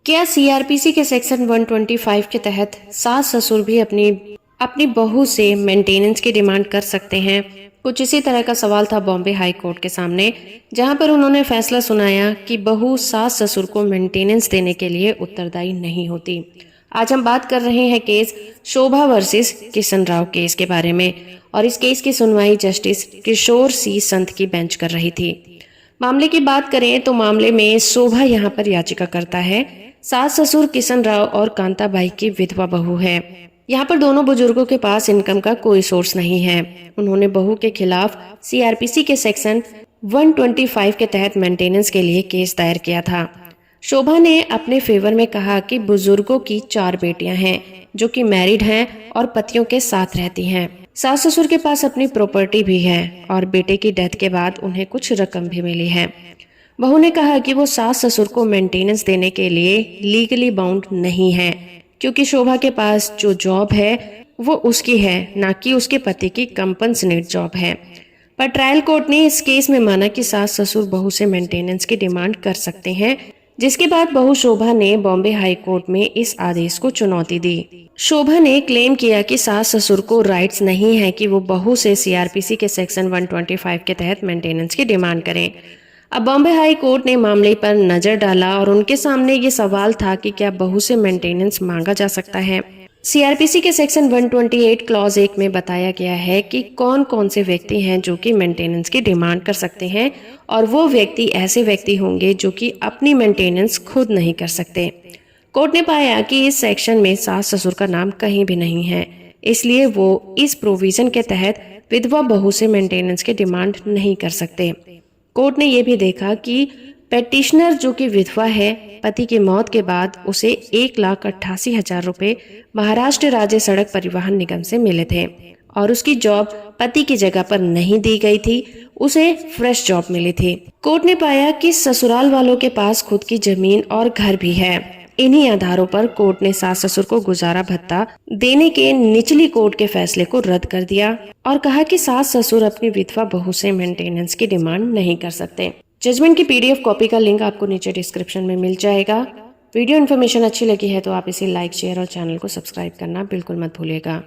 क्या सीआरपीसी के सेक्शन 125 के तहत सास ससुर भी अपनी बहू से मेंटेनेंस की डिमांड कर सकते हैं? कुछ इसी तरह का सवाल था बॉम्बे हाई कोर्ट के सामने, जहां पर उन्होंने फैसला सुनाया कि बहू सास ससुर को मेंटेनेंस देने के लिए उत्तरदायी नहीं होती। आज हम बात कर रहे हैं केस शोभा वर्सेस किशन राव केस के बारे में, और इस केस की सुनवाई जस्टिस किशोर सी संत की बेंच कर रही थी। मामले की बात करें तो मामले में शोभा यहाँ पर याचिकाकर्ता है। सास ससुर किशन राव और कांताबाई की विधवा बहू है। यहाँ पर दोनों बुजुर्गों के पास इनकम का कोई सोर्स नहीं है। उन्होंने बहू के खिलाफ सीआरपीसी के सेक्शन 125 के तहत मेंटेनेंस के लिए केस दायर किया था। शोभा ने अपने फेवर में कहा कि बुजुर्गों की 4 बेटियां हैं जो कि मैरिड हैं और पतियों के साथ रहती हैं। सास ससुर के पास अपनी प्रॉपर्टी भी है और बेटे की डेथ के बाद उन्हें कुछ रकम भी मिली है। बहू ने कहा कि वो सास ससुर को मेंटेनेंस देने के लिए लीगली बाउंड नहीं है, क्योंकि शोभा के पास जो जॉब है वो उसकी है, ना कि उसके पति की कंपनसेट जॉब है। पर ट्रायल कोर्ट ने इस केस में माना कि सास ससुर बहू से मेंटेनेंस की डिमांड कर सकते हैं, जिसके बाद बहू शोभा ने बॉम्बे हाई कोर्ट में इस आदेश को चुनौती दी। शोभा ने क्लेम किया कि सास ससुर को राइट्स नहीं है कि वो बहू से सीआरपीसी के सेक्शन 125 के तहत मेंटेनेंस की डिमांड करें। अब बॉम्बे हाई कोर्ट ने मामले पर नजर डाला और उनके सामने ये सवाल था कि क्या बहू से मेंटेनेंस मांगा जा सकता है। सीआरपीसी के सेक्शन 128 क्लॉज 1 में बताया गया है कि कौन कौन से व्यक्ति हैं जो कि मेंटेनेंस की डिमांड कर सकते हैं, और वो व्यक्ति ऐसे व्यक्ति होंगे जो कि अपनी मेंटेनेंस खुद नहीं कर सकते। कोर्ट ने पाया कि इस सेक्शन में सास ससुर का नाम कहीं भी नहीं है, इसलिए वो इस प्रोविजन के तहत विधवा बहू से मेंटेनेंस की डिमांड नहीं कर सकते। कोर्ट ने यह भी देखा कि पेटिशनर जो कि विधवा है, पति की मौत के बाद उसे 1,88,000 रुपए महाराष्ट्र राज्य सड़क परिवहन निगम से मिले थे और उसकी जॉब पति की जगह पर नहीं दी गई थी, उसे फ्रेश जॉब मिली थी। कोर्ट ने पाया कि ससुराल वालों के पास खुद की जमीन और घर भी है। इन्हीं आधारों पर कोर्ट ने सास ससुर को गुजारा भत्ता देने के निचली कोर्ट के फैसले को रद्द कर दिया और कहा कि सास ससुर अपनी विधवा बहू से मेंटेनेंस की डिमांड नहीं कर सकते। जजमेंट की पीडीएफ कॉपी का लिंक आपको नीचे डिस्क्रिप्शन में मिल जाएगा। वीडियो इन्फॉर्मेशन अच्छी लगी है तो आप इसे लाइक, शेयर और चैनल को सब्सक्राइब करना बिल्कुल मत भूलिएगा।